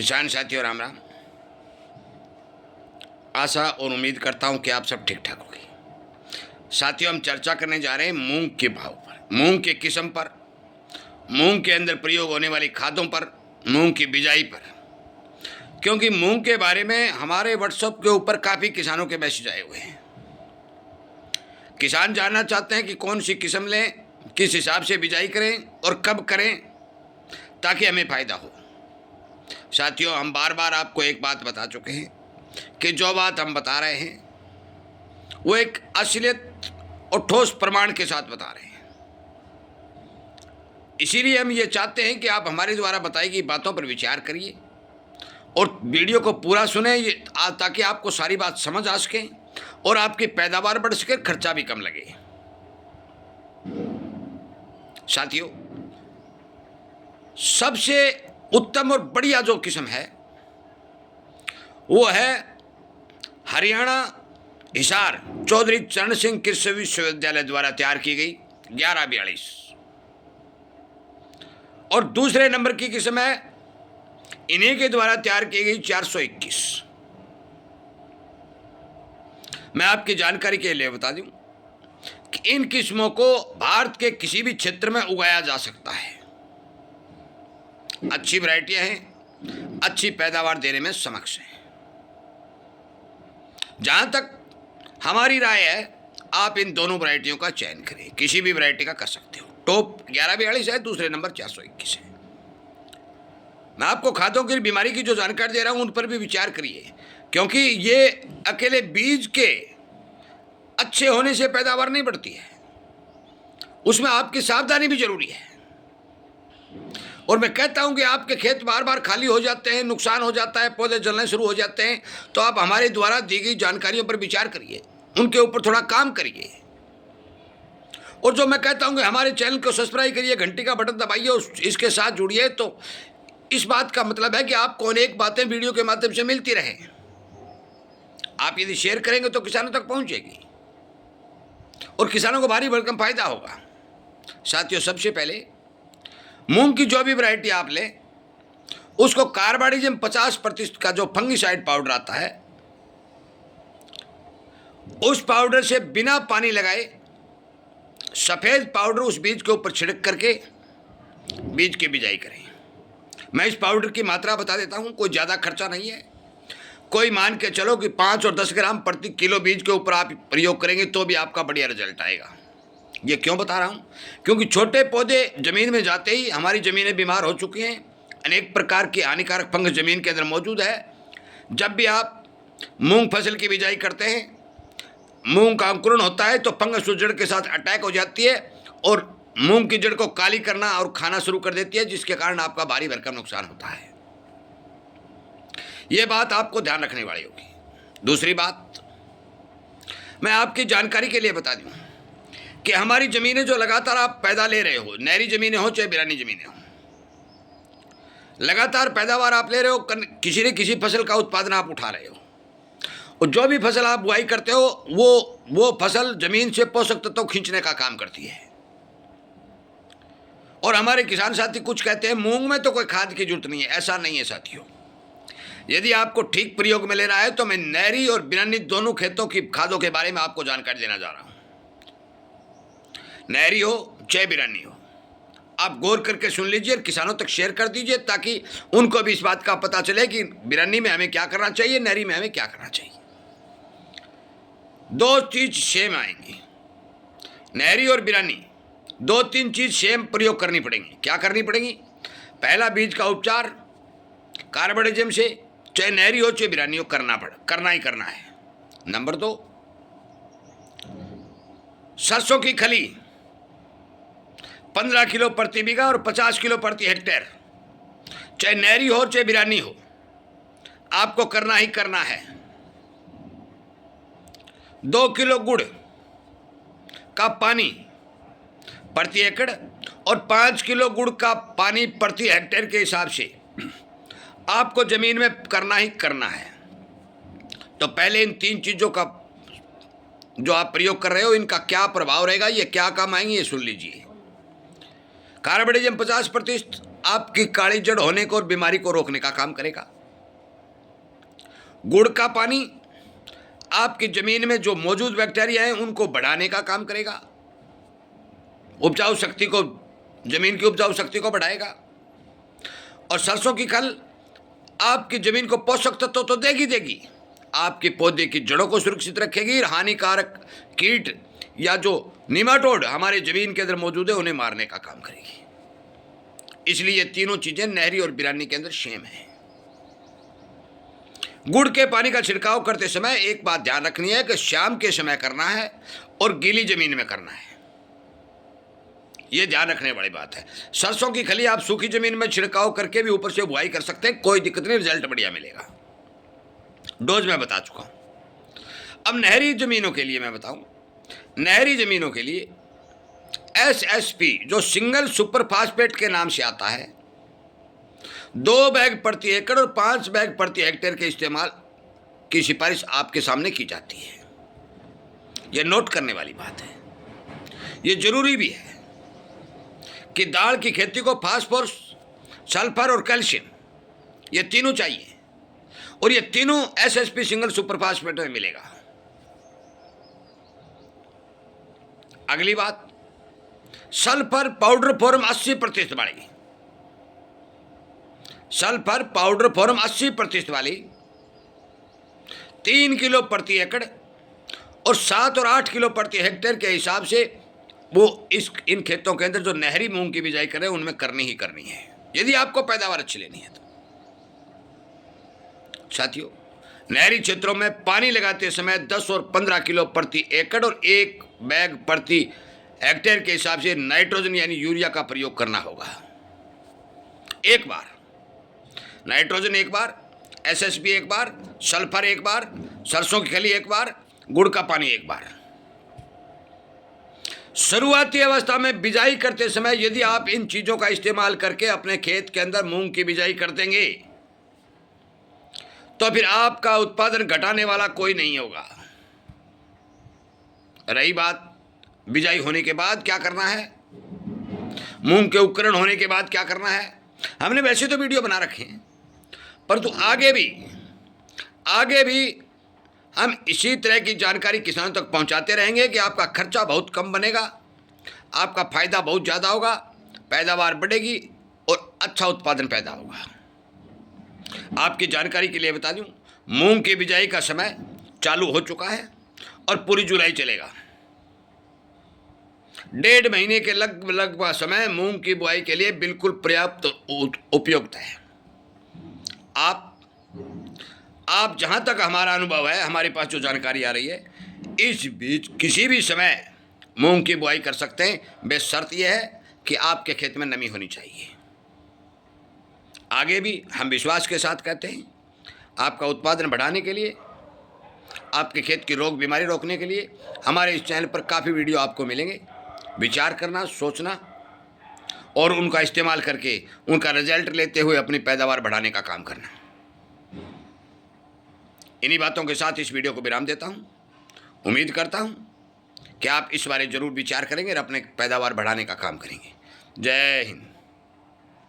किसान साथियों राम राम। आशा और उम्मीद करता हूं कि आप सब ठीक ठाक होंगे। साथियों, हम चर्चा करने जा रहे हैं मूंग के भाव पर, मूंग के किस्म पर, मूंग के अंदर प्रयोग होने वाली खादों पर, मूंग की बिजाई पर। क्योंकि मूंग के बारे में हमारे व्हाट्सएप के ऊपर काफ़ी किसानों के मैसेज आए हुए हैं। किसान जानना चाहते हैं कि कौन सी किस्म लें, किस हिसाब से बिजाई करें और कब करें ताकि हमें फ़ायदा हो। साथियों, हम बार बार आपको एक बात बता चुके हैं कि जो बात हम बता रहे हैं वो एक असलियत और ठोस प्रमाण के साथ बता रहे हैं। इसीलिए हम ये चाहते हैं कि आप हमारे द्वारा बताई गई बातों पर विचार करिए और वीडियो को पूरा सुने, ताकि आपको सारी बात समझ आ सके और आपकी पैदावार बढ़ सके, खर्चा भी कम लगे। साथियों, सबसे उत्तम और बढ़िया जो किस्म है वो है हरियाणा हिसार चौधरी चरण सिंह कृषि विश्वविद्यालय द्वारा तैयार की गई 1142, और दूसरे नंबर की किस्म है इन्हीं के द्वारा तैयार की गई 421। मैं आपकी जानकारी के लिए बता दूं कि इन किस्मों को भारत के किसी भी क्षेत्र में उगाया जा सकता है। अच्छी वैरायटियां हैं, अच्छी पैदावार देने में समक्ष हैं। जहां तक हमारी राय है, आप इन दोनों वैरायटियों का चयन करें, किसी भी वैरायटी का कर सकते हो। टॉप 1142 है, दूसरे नंबर 421 है। मैं आपको खादों की बीमारी की जो जानकारी दे रहा हूं उन पर भी विचार करिए, क्योंकि ये अकेले बीज के अच्छे होने से पैदावार नहीं बढ़ती है, उसमें आपकी सावधानी भी जरूरी है। और मैं कहता हूं कि आपके खेत बार बार खाली हो जाते हैं, नुकसान हो जाता है, पौधे जलने शुरू हो जाते हैं, तो आप हमारे द्वारा दी गई जानकारियों पर विचार करिए, उनके ऊपर थोड़ा काम करिए। और जो मैं कहता हूं कि हमारे चैनल को सब्सक्राइब करिए, घंटी का बटन दबाइए और इसके साथ जुड़िए, तो इस बात का मतलब है कि आपको अनेक बातें वीडियो के माध्यम से मिलती रहें। आप यदि शेयर करेंगे तो किसानों तक पहुंचेगी और किसानों को भारी भरकम फायदा होगा। साथियों, सबसे पहले मूंग की जो भी वैरायटी आप लें, उसको कार्बाइडिज्म 50% का जो फंगिसाइड पाउडर आता है, उस पाउडर से बिना पानी लगाए सफ़ेद पाउडर उस बीज के ऊपर छिड़क करके बीज की बिजाई करें। मैं इस पाउडर की मात्रा बता देता हूं, कोई ज़्यादा खर्चा नहीं है। कोई मान के चलो कि 5 और 10 ग्राम प्रति किलो बीज के ऊपर आप प्रयोग करेंगे तो भी आपका बढ़िया रिजल्ट आएगा। ये क्यों बता रहा हूँ? क्योंकि छोटे पौधे ज़मीन में जाते ही हमारी ज़मीनें बीमार हो चुकी हैं, अनेक प्रकार की हानिकारक फंगस ज़मीन के अंदर मौजूद है। जब भी आप मूंग फसल की बिजाई करते हैं, मूंग का अंकुरण होता है तो फंगस उस जड़ के साथ अटैक हो जाती है और मूंग की जड़ को काली करना और खाना शुरू कर देती है, जिसके कारण आपका भारी भरकम नुकसान होता है। ये बात आपको ध्यान रखने वाली होगी। दूसरी बात मैं आपकी जानकारी के लिए बता दूं कि हमारी ज़मीनें जो लगातार आप पैदा ले रहे हो, नहरी ज़मीनें हो चाहे बिरानी ज़मीनें हो, लगातार पैदावार आप ले रहे हो, किसी न किसी फसल का उत्पादन आप उठा रहे हो, और जो भी फसल आप बुआई करते हो वो फसल ज़मीन से पोषक तत्व खींचने का काम करती है। और हमारे किसान साथी कुछ कहते हैं मूंग में तो कोई खाद की जरूरत नहीं है। ऐसा नहीं है साथियों। यदि आपको ठीक प्रयोग में लेना है तो मैं नहरी और बिरानी दोनों खेतों की खादों के बारे में आपको जानकारी देना जा रहा हूं। नहरी हो चाहे बिरानी हो, आप गौर करके सुन लीजिए और किसानों तक शेयर कर दीजिए, ताकि उनको भी इस बात का पता चले कि बिरानी में हमें क्या करना चाहिए, नहरी में हमें क्या करना चाहिए। दो चीज सेम आएंगी, नहरी और बिरानी, 2-3 चीज सेम प्रयोग करनी पड़ेंगी। क्या करनी पड़ेगी? पहला, बीज का उपचार कार्बाइडिज्म से, चाहे नहरी हो चाहे बिरानी हो, करना ही करना है। नंबर 2, सरसों की खली 15 किलो प्रति बीघा और 50 किलो प्रति हेक्टेयर, चाहे नहरी हो चाहे बिरानी हो, आपको करना ही करना है। 2 किलो गुड़ का पानी प्रति एकड़ और 5 किलो गुड़ का पानी प्रति हेक्टेयर के हिसाब से आपको जमीन में करना ही करना है। तो पहले इन 3 चीजों का जो आप प्रयोग कर रहे हो, इनका क्या प्रभाव रहेगा, ये क्या काम आएंगे, ये सुन लीजिए। कार्बाइडिज्म 50%, आपकी काली जड़ होने को और बीमारी को रोकने का काम करेगा। गुड़ का पानी आपकी जमीन में जो मौजूद बैक्टीरिया हैं उनको बढ़ाने का काम करेगा, उपजाऊ शक्ति को, जमीन की उपजाऊ शक्ति को बढ़ाएगा। और सरसों की खल आपकी जमीन को पोषक तत्व तो देगी, आपके पौधे की जड़ों को सुरक्षित रखेगी, हानिकारक कीट या जो निमाटोड हमारे जमीन के अंदर मौजूद है उन्हें मारने का काम करेगी। इसलिए ये तीनों चीजें नहरी और बिरानी के अंदर सेम है। गुड़ के पानी का छिड़काव करते समय एक बात ध्यान रखनी है कि शाम के समय करना है और गीली जमीन में करना है, यह ध्यान रखने वाली बात है। सरसों की खली आप सूखी जमीन में छिड़काव करके भी ऊपर से बुआई कर सकते हैं, कोई दिक्कत नहीं, रिजल्ट बढ़िया मिलेगा। डोज मैं बता चुका हूं। अब नहरी जमीनों के लिए मैं बताऊं, नहरी जमीनों के लिए SSP जो सिंगल सुपर फास्फेट के नाम से आता है, 2 बैग प्रति एकड़ और 5 बैग प्रति हेक्टेयर के इस्तेमाल की सिफारिश आपके सामने की जाती है। यह नोट करने वाली बात है। यह जरूरी भी है कि दाल की खेती को फास्फोरस, सल्फर और कैल्शियम ये तीनों चाहिए, और ये तीनों SSP सिंगल सुपर फास्फेट में मिलेगा। अगली बात, सल्फर पाउडर फॉर्म 80% वाली, सल्फर पाउडर फॉर्म 80% वाली 3 किलो प्रति एकड़ और 7 और 8 किलो प्रति हेक्टेयर के हिसाब से वो इन खेतों के अंदर जो नहरी मूंग की बिजाई करें उनमें करनी ही करनी है, यदि आपको पैदावार अच्छी लेनी है तो। साथियों, नहरी क्षेत्रों में पानी लगाते समय 10 और 15 किलो प्रति एकड़ और 1 बैग प्रति हेक्टेयर के हिसाब से नाइट्रोजन यानी यूरिया का प्रयोग करना होगा। एक बार नाइट्रोजन, एक बार SSP, एक बार सल्फर, एक बार सरसों की खली, एक बार गुड़ का पानी, एक बार। शुरुआती अवस्था में बिजाई करते समय यदि आप इन चीजों का इस्तेमाल करके अपने खेत के अंदर मूंग की बिजाई कर देंगे तो फिर आपका उत्पादन घटाने वाला कोई नहीं होगा। रही बात बिजाई होने के बाद क्या करना है, मूंग के उपकरण होने के बाद क्या करना है, हमने वैसे तो वीडियो बना रखे हैं, परंतु आगे भी हम इसी तरह की जानकारी किसानों तक पहुंचाते रहेंगे कि आपका खर्चा बहुत कम बनेगा, आपका फायदा बहुत ज़्यादा होगा, पैदावार बढ़ेगी और अच्छा उत्पादन पैदा होगा। आपकी जानकारी के लिए बता दूं, मूंग की बिजाई का समय चालू हो चुका है और पूरी जुलाई चलेगा। 1.5 महीने के लगभग समय मूंग की बुआई के लिए बिल्कुल पर्याप्त उपयुक्त है। आप जहां तक हमारा अनुभव है, हमारे पास जो जानकारी आ रही है, इस बीच किसी भी समय मूंग की बुआई कर सकते हैं। बेशर्त यह है कि आपके खेत में नमी होनी चाहिए। आगे भी हम विश्वास के साथ कहते हैं, आपका उत्पादन बढ़ाने के लिए, आपके खेत की रोग बीमारी रोकने के लिए हमारे इस चैनल पर काफ़ी वीडियो आपको मिलेंगे। विचार करना, सोचना और उनका इस्तेमाल करके उनका रिजल्ट लेते हुए अपनी पैदावार बढ़ाने का काम करना। इन्हीं बातों के साथ इस वीडियो को विराम देता हूं। उम्मीद करता हूं कि आप इस बारे जरूर विचार करेंगे और अपने पैदावार बढ़ाने का काम करेंगे। जय हिंद।